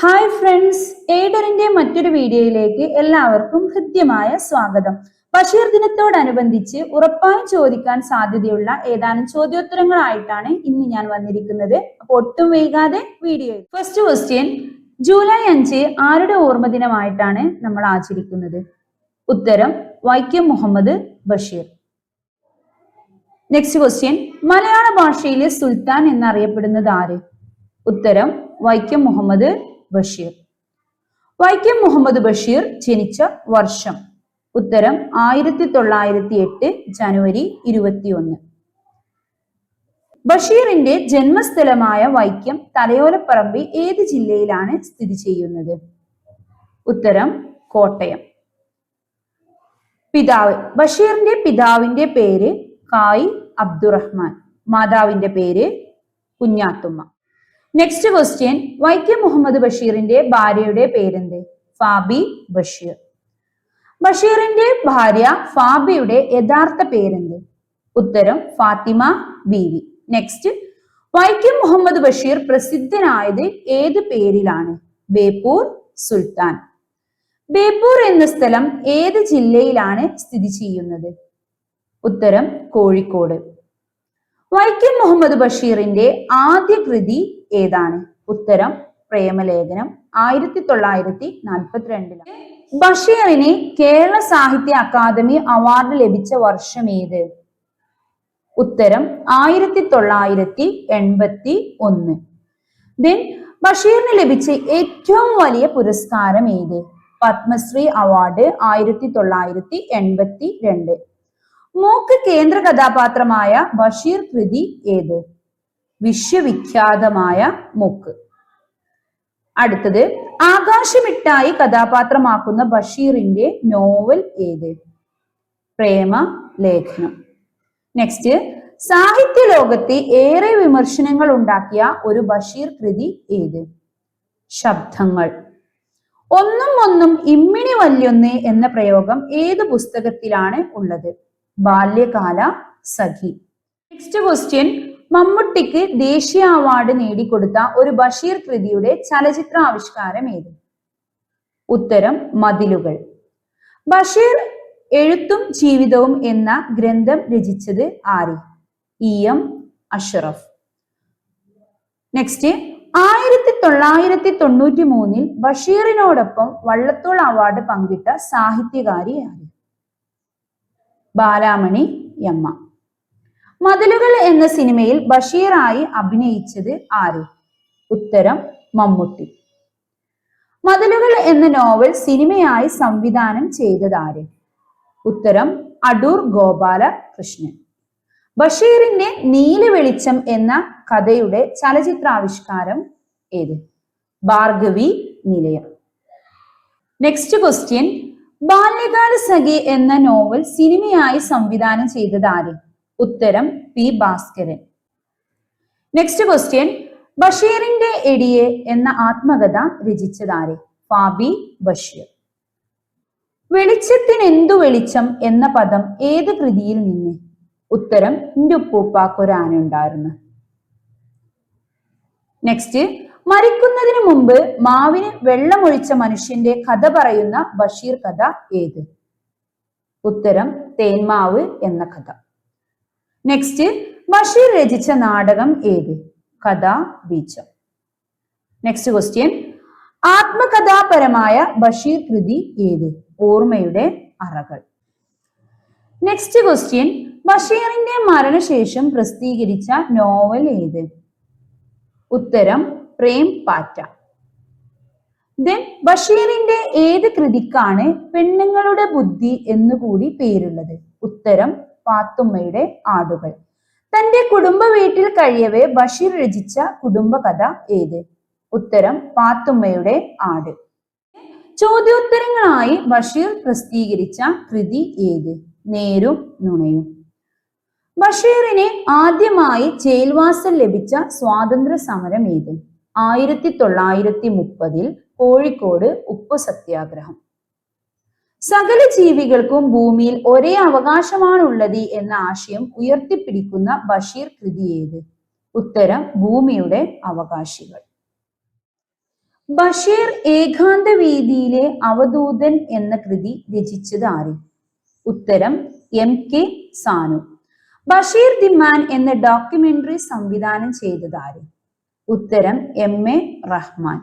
Hi friends, എയ്ഡറിന്റെ മറ്റൊരു വീഡിയോയിലേക്ക് എല്ലാവർക്കും ഹൃദ്യമായ സ്വാഗതം. ബഷീർ ദിനത്തോടനുബന്ധിച്ച് ഉറപ്പായും ചോദിക്കാൻ സാധ്യതയുള്ള ഏതാനും ചോദ്യോത്തരങ്ങളായിട്ടാണ് ഇന്ന് ഞാൻ വന്നിരിക്കുന്നത്. അപ്പോൾ ഒട്ടും വൈകാതെ വീഡിയോ. ഫസ്റ്റ് ക്വസ്റ്റ്യൻ, ജൂലൈ 5 ആരുടെ ഓർമ്മ ദിനമായിട്ടാണ് നമ്മൾ ആചരിക്കുന്നത്? ഉത്തരം വൈക്കം മുഹമ്മദ് ബഷീർ. നെക്സ്റ്റ് ക്വസ്റ്റ്യൻ, മലയാള ഭാഷയിലെ സുൽത്താൻ എന്നറിയപ്പെടുന്നത് ആര്? ഉത്തരം വൈക്കം മുഹമ്മദ് ബഷീർ. വൈക്കം മുഹമ്മദ് ബഷീർ ജനിച്ച വർഷം? ഉത്തരം 1908 ജനുവരി 21. ബഷീറിന്റെ ജന്മസ്ഥലമായ വൈക്കം തലയോലപ്പറമ്പ് ഏത് ജില്ലയിലാണ് സ്ഥിതി ചെയ്യുന്നത്? ഉത്തരം കോട്ടയം. പിതാവ്. ബഷീറിന്റെ പിതാവിന്റെ പേര് കായ് അബ്ദുറഹ്മാൻ, മാതാവിന്റെ പേര് കുഞ്ഞാത്തുമ്മ. നെക്സ്റ്റ് ക്വസ്റ്റ്യൻ, വൈക്കം മുഹമ്മദ് ബഷീറിന്റെ ഭാര്യയുടെ പേരെന്ത്? ഫാബി ബഷീർ. ബഷീറിന്റെ ഭാര്യ ഫാബിയുടെ യഥാർത്ഥ പേരെന്ത്? ഉത്തരം ഫാത്തിമ ബീവി. നെക്സ്റ്റ്, വൈക്കം മുഹമ്മദ് ബഷീർ പ്രസിദ്ധനായത് ഏത് പേരിലാണ്? ബേപ്പൂർ സുൽത്താൻ. ബേപ്പൂർ എന്ന സ്ഥലം ഏത് ജില്ലയിലാണ് സ്ഥിതി ചെയ്യുന്നത്? ഉത്തരം കോഴിക്കോട്. വൈക്കം മുഹമ്മദ് ബഷീറിന്റെ ആദ്യ കൃതി ഏതാണ്? ഉത്തരം പ്രേമലേഖനം, 1942. ബഷീറിന് കേരള സാഹിത്യ അക്കാദമി അവാർഡ് ലഭിച്ച വർഷം ഏത്? ഉത്തരം 1981. ദെൻ ബഷീറിന് ലഭിച്ച ഏറ്റവും വലിയ പുരസ്കാരം ഏത്? പത്മശ്രീ അവാർഡ്, 1982. മൂക്ക് കേന്ദ്ര കഥാപാത്രമായ ബഷീർ കൃതി ഏത്? വിശ്വവിഖ്യാതമായ മൂക്ക്. അടുത്തത്, ആകാശമിട്ടായി കഥാപാത്രമാക്കുന്ന ബഷീറിന്റെ നോവൽ ഏത്? പ്രേമ ലേഖനം. നെക്സ്റ്റ്, സാഹിത്യ ലോകത്ത് ഏറെ വിമർശനങ്ങൾ ഉണ്ടാക്കിയ ഒരു ബഷീർ കൃതി ഏത്? ശബ്ദങ്ങൾ. ഒന്നും ഒന്നും ഇമ്മിണി വല്യൊന്ന് എന്ന പ്രയോഗം ഏത് പുസ്തകത്തിലാണ് ഉള്ളത്? ബാല്യകാല സഖി. നെക്സ്റ്റ് ക്വസ്റ്റ്യൻ, മമ്മൂട്ടിക്ക് ദേശീയ അവാർഡ് നേടിക്കൊടുത്ത ഒരു ബഷീർ കൃതിയുടെ ചലച്ചിത്ര ആവിഷ്കാരം ഏത്? ഉത്തരം മതിലുകൾ. ബഷീർ എഴുത്തും ജീവിതവും എന്ന ഗ്രന്ഥം രചിച്ചത് ആര്? EM അഷ്റഫ്. നെക്സ്റ്റ്, 1993 ബഷീറിനോടൊപ്പം വള്ളത്തോൾ അവാർഡ് പങ്കിട്ട സാഹിത്യകാരി ആര്? ബാലാമണി യമ്മ. മതിലുകൾ എന്ന സിനിമയിൽ ബഷീറായി അഭിനയിച്ചത് ആര്? ഉത്തരം മമ്മൂട്ടി. മതിലുകൾ എന്ന നോവൽ സിനിമയായി സംവിധാനം ചെയ്തത് ആര്? ഉത്തരം അടൂർ ഗോപാലകൃഷ്ണൻ. ബഷീറിന്റെ നീല വെളിച്ചം എന്ന കഥയുടെ ചലച്ചിത്രാവിഷ്കാരം ഏത്? ഭാർഗവി നിലയം. നെക്സ്റ്റ് ക്വസ്റ്റ്യൻ, ബാല്യകാല സഖി എന്ന നോവൽ സിനിമയായി സംവിധാനം ചെയ്തത് ആര്? ഉത്തരം P. ഭാസ്കരൻ. നെക്സ്റ്റ് ക്വസ്റ്റ്യൻ, ബഷീറിന്റെ എടിയെ എന്ന ആത്മകഥ രചിച്ചത് ആര്? ഫാബി ബഷീർ. വെളിച്ചത്തിന് എന്തു വെളിച്ചം എന്ന പദം ഏത് കൃതിയിൽ നിന്ന്? ഉത്തരം എൻ്റെ ഉപ്പൂപ്പാക്കൊരാനുണ്ടായിരുന്നു. നെക്സ്റ്റ്, മരിക്കുന്നതിന് മുമ്പ് മാവിന് വെള്ളമൊഴിച്ച മനുഷ്യന്റെ കഥ പറയുന്ന ബഷീർ കഥ ഏത്? ഉത്തരം തേന്മാവ് എന്ന കഥ. നെക്സ്റ്റ്, ബഷീർ രചിച്ച നാടകം ഏത്? കഥാബീജം. നെക്സ്റ്റ് ക്വസ്റ്റ്യൻ, ആത്മകഥാപരമായ ബഷീർ കൃതി ഏത്? ഓർമ്മയുടെ അറകൾ. നെക്സ്റ്റ് ക്വസ്റ്റ്യൻ, ബഷീറിന്റെ മരണശേഷം പ്രസിദ്ധീകരിച്ച നോവൽ ഏത്? ഉത്തരം പ്രേം പാറ്റ. ദെൻ ബഷീറിന്റെ ഏത് കൃതിക്കാണ് പെണ്ണുങ്ങളുടെ ബുദ്ധി എന്നുകൂടി പേരുള്ളത്? ഉത്തരം പാത്തുമ്മയുടെ ആടുകൾ. തന്റെ കുടുംബ വീട്ടിൽ കഴിയവേ ബഷീർ രചിച്ച കുടുംബകഥ ഏത്? ഉത്തരം പാത്തുമ്മയുടെ ആട്. ചോദ്യോത്തരങ്ങളായി ബഷീർ പ്രസിദ്ധീകരിച്ച കൃതി ഏത്? നേരും നുണയും. ബഷീറിന് ആദ്യമായി ജയിൽവാസം ലഭിച്ച സ്വാതന്ത്ര്യ സമരം ഏത്? 1930 കോഴിക്കോട് ഉപ്പു സത്യാഗ്രഹം. സകല ജീവികൾക്കും ഭൂമിയിൽ ഒരേ അവകാശമാണുള്ളത് എന്ന ആശയം ഉയർത്തിപ്പിടിക്കുന്ന ബഷീർ കൃതി ഏത്? ഉത്തരം ഭൂമിയുടെ അവകാശികൾ. ബഷീർ ഏകാന്ത വീതിയിലെ അവധൂതൻ എന്ന കൃതി രചിച്ചത് ആര്? ഉത്തരം MK Sanu. Basheer the man എന്ന ഡോക്യുമെന്ററി സംവിധാനം ചെയ്തത് ആര്? ഉത്തരം MA റഹ്മാൻ.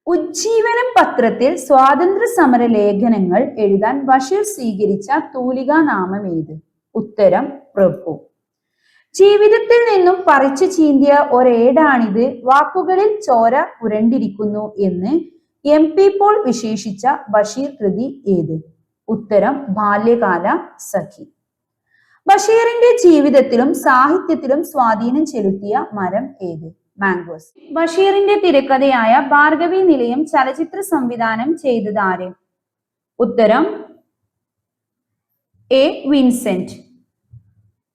ഉജ്ജീവനം പത്രത്തിൽ സ്വാതന്ത്ര്യ സമര ലേഖനങ്ങൾ എഴുതാൻ ബഷീർ സ്വീകരിച്ച തൂലികാ നാമം ഏത്? ഉത്തരം പ്രഭു. ജീവിതത്തിൽ നിന്നും പറിച്ചു ചീന്തിയ ഒരേടാണിത്, വാക്കുകളിൽ ചോര പുരണ്ടിരിക്കുന്നു എന്ന് MP പോൾ വിശേഷിച്ച ബഷീർ കൃതി ഏത്? ഉത്തരം ബാല്യകാല സഖി. ബഷീറിന്റെ ജീവിതത്തിലും സാഹിത്യത്തിലും സ്വാധീനം ചെലുത്തിയ മരം ഏത്? മാംഗോസ്. ബഷീറിന്റെ തിരക്കഥയായ ഭാർഗവി നിലയം ചലച്ചിത്ര സംവിധാനം ചെയ്തത് ആര്? ഉത്തരം A വിൻസെന്റ്.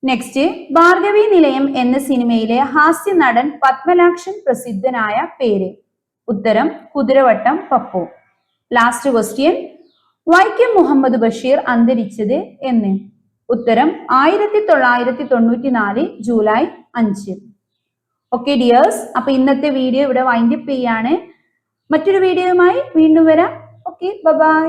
നെക്സ്റ്റ്, ഭാർഗവി നിലയം എന്ന സിനിമയിലെ ഹാസ്യ നടൻ പത്മനാക്ഷൻ പ്രസിദ്ധനായ പേര്? ഉത്തരം കുതിരവട്ടം പപ്പു. ലാസ്റ്റ് ക്വസ്റ്റ്യൻ, വൈക്കം മുഹമ്മദ് ബഷീർ അന്തരിച്ചത് എന്ന്? ഉത്തരം 1994 ജൂലൈ 5. ഓക്കെ ഡിയേഴ്സ്, അപ്പൊ ഇന്നത്തെ വീഡിയോ ഇവിടെ വൈൻഡപ്പ് ചെയ്യാണ്. മറ്റൊരു വീഡിയോയുമായി വീണ്ടും വരാം. Okay, by.